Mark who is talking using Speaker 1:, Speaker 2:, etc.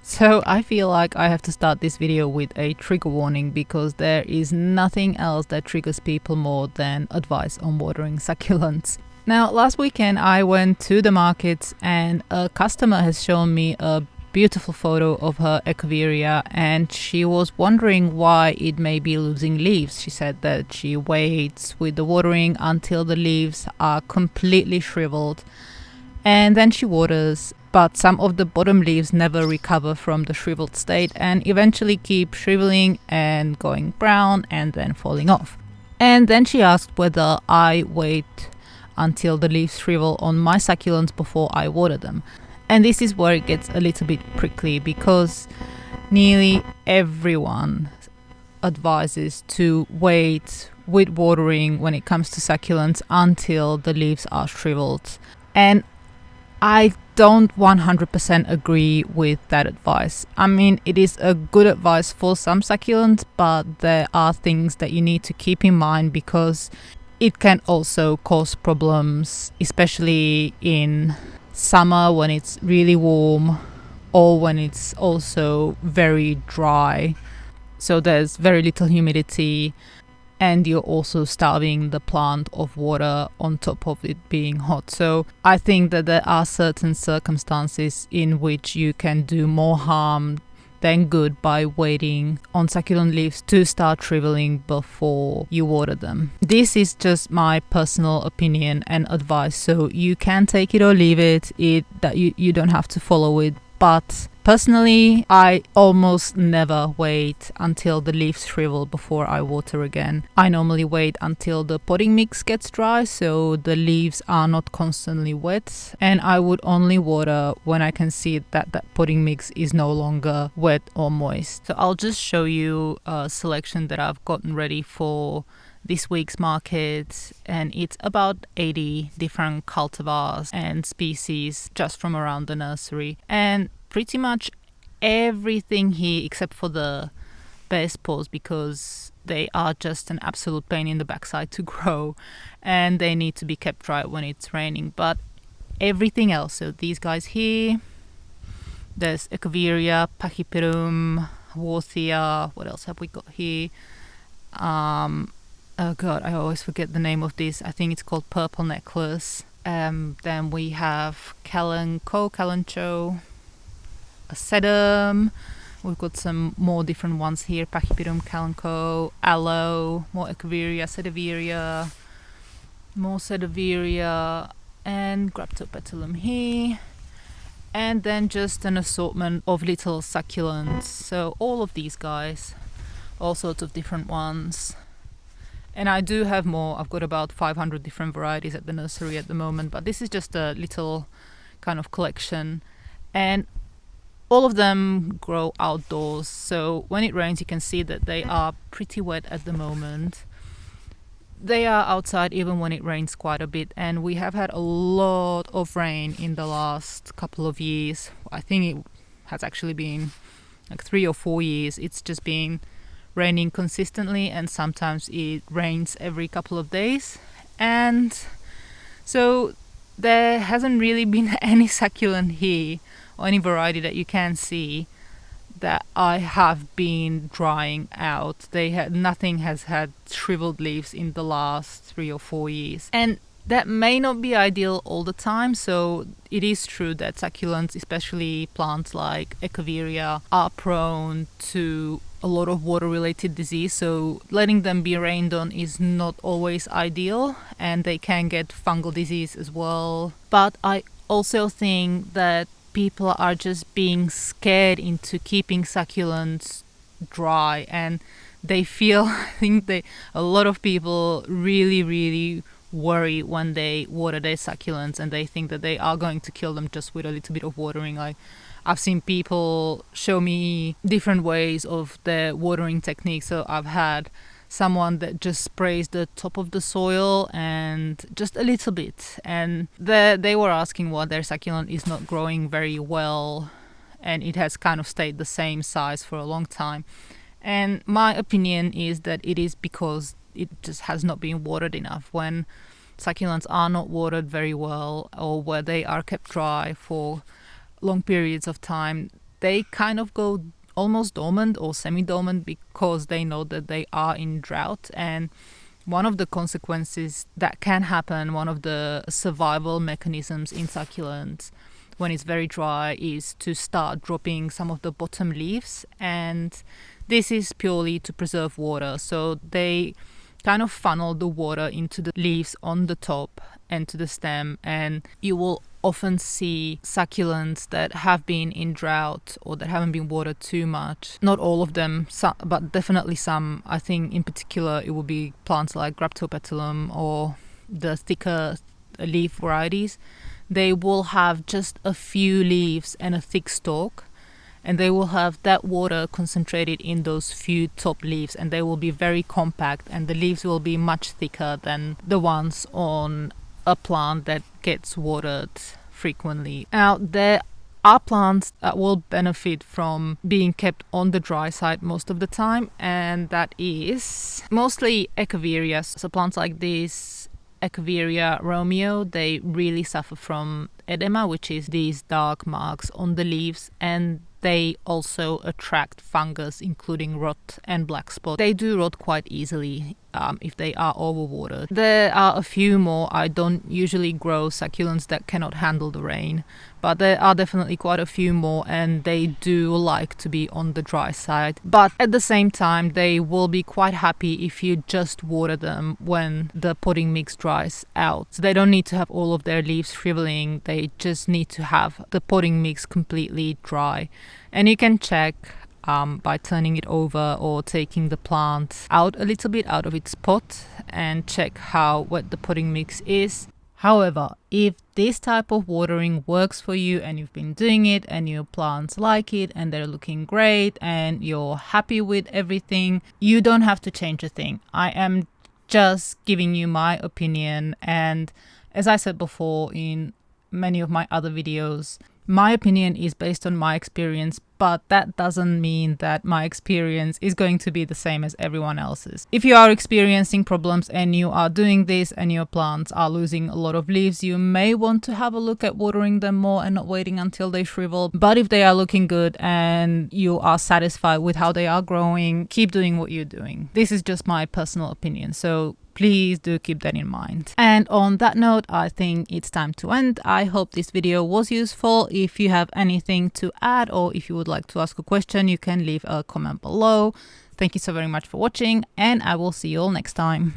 Speaker 1: So I feel like I have to start this video with a trigger warning because there is nothing else that triggers people more than advice on watering succulents. Now, last weekend I went to the market and a customer has shown me a beautiful photo of her echeveria, and she was wondering why it may be losing leaves. She said that she waits with the watering until the leaves are completely shriveled and then she waters, but some of the bottom leaves never recover from the shriveled state and eventually keep shriveling and going brown and then falling off. And then she asked whether I wait until the leaves shrivel on my succulents before I water them. And this is where it gets a little bit prickly because nearly everyone advises to wait with watering when it comes to succulents until the leaves are shriveled. And I don't 100% agree with that advice. I mean, it is a good advice for some succulents, but there are things that you need to keep in mind because it can also cause problems, especially in summer when it's really warm or when it's also very dry. So there's very little humidity and you're also starving the plant of water on top of it being hot. So I think that there are certain circumstances in which you can do more harm than good by waiting on succulent leaves to start shriveling before you water them. This is just my personal opinion and advice, so you can take it or leave it. You don't have to follow it. But personally, I almost never wait until the leaves shrivel before I water again. I normally wait until the potting mix gets dry so the leaves are not constantly wet, and I would only water when I can see that that potting mix is no longer wet or moist. So I'll just show you a selection that I've gotten ready for this week's market, and it's about 80 different cultivars and species just from around the nursery, and pretty much everything here except for the bear spores because they are just an absolute pain in the backside to grow and they need to be kept dry when it's raining. But everything else, so these guys here, there's echeveria, pachyperum, warthia, what else have we got here? Oh god, I always forget the name of this. I think it's called purple necklace. Then we have calancho, a sedum. We've got some more different ones here: pachyperum, calancho, aloe, more echeveria, sediveria, more sediveria, and graptopetalum here. And then just an assortment of little succulents. So all of these guys, all sorts of different ones. And I do have more. I've got about 500 different varieties at the nursery at the moment, but this is just a little kind of collection. And all of them grow outdoors. So when it rains, you can see that they are pretty wet at the moment. They are outside even when it rains quite a bit. And we have had a lot of rain in the last couple of years. I think it has actually been like 3 or 4 years. It's just been raining consistently, and sometimes it rains every couple of days, and so there hasn't really been any succulent here or any variety that you can see that I have been drying out. Nothing has had shriveled leaves in the last 3 or 4 years, and that may not be ideal all the time. So it is true that succulents, especially plants like echeveria, are prone to a lot of water-related disease, so letting them be rained on is not always ideal, and they can get fungal disease as well. But I also think that people are just being scared into keeping succulents dry, and they feel I think a lot of people really worry when they water their succulents, and they think that they are going to kill them just with a little bit of watering. Like, I've seen people show me different ways of their watering techniques. So I've had someone that just sprays the top of the soil and just a little bit, and they were asking why their succulent is not growing very well, and it has kind of stayed the same size for a long time. And my opinion is that it is because it just has not been watered enough. When succulents are not watered very well, or where they are kept dry for long periods of time, they kind of go almost dormant or semi-dormant because they know that they are in drought. And one of the consequences that can happen, one of the survival mechanisms in succulents when it's very dry, is to start dropping some of the bottom leaves, and this is purely to preserve water. So they kind of funnel the water into the leaves on the top and to the stem, and you will often see succulents that have been in drought or that haven't been watered too much. Not all of them, but definitely some. I think in particular it will be plants like Graptopetalum or the thicker leaf varieties. They will have just a few leaves and a thick stalk, and they will have that water concentrated in those few top leaves, and they will be very compact, and the leaves will be much thicker than the ones on a plant that gets watered frequently. Now, there are plants that will benefit from being kept on the dry side most of the time, and that is mostly Echeverias. So plants like this, Echeveria Romeo, they really suffer from edema, which is these dark marks on the leaves, and they also attract fungus, including rot and black spot. They do rot quite easily if they are overwatered. There are a few more. I don't usually grow succulents that cannot handle the rain, but there are definitely quite a few more, and they do like to be on the dry side. But at the same time, they will be quite happy if you just water them when the potting mix dries out. So they don't need to have all of their leaves shriveling, they just need to have the potting mix completely dry. And you can check by turning it over or taking the plant out a little bit out of its pot and check how wet the potting mix is. However, if this type of watering works for you and you've been doing it and your plants like it and they're looking great and you're happy with everything, you don't have to change a thing. I am just giving you my opinion, and as I said before in many of my other videos, my opinion is based on my experience, but that doesn't mean that my experience is going to be the same as everyone else's. If you are experiencing problems and you are doing this and your plants are losing a lot of leaves, you may want to have a look at watering them more and not waiting until they shrivel. But if they are looking good and you are satisfied with how they are growing, keep doing what you're doing. This is just my personal opinion, so please do keep that in mind. And on that note, I think it's time to end. I hope this video was useful. If you have anything to add or if you would like to ask a question, you can leave a comment below. Thank you so very much for watching, and I will see you all next time.